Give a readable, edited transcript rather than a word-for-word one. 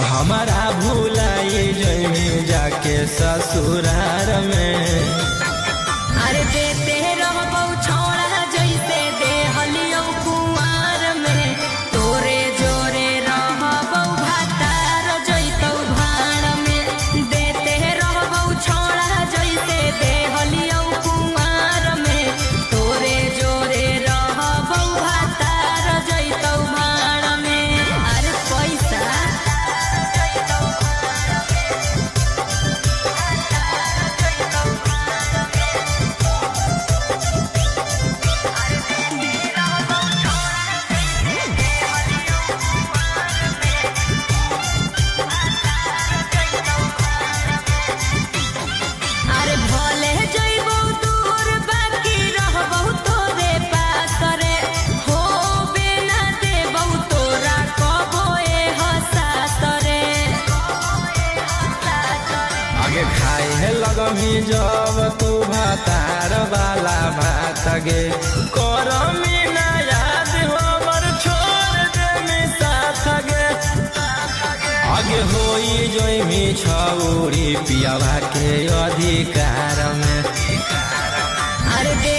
हमारा भूलाई जमी जाके ससुरार में। अरे देते रहबौ छोड़ा जैसे देहलियौ कुमार में, तोरे जोरे रहबौ भातार जैतौ भाड़ में। देते रहबौ छोड़ा जैसे देहलियौ कुमार में, तोरे जोरे रहबौ भातार जैतौ भाड़ में। अरे पैसा अरे भले जइबौ दूर बाकी रहबौ तोरे पास रे, होबे ना देबौ तोरा कबो एहसास रे। आगे खाए लगमी जब तू भातार वाला भात गे, करमी ना याद हमर छोड़ देमी साथ गे। आगे होई जमी छौरी पियावा के अधिकार में। अरे दे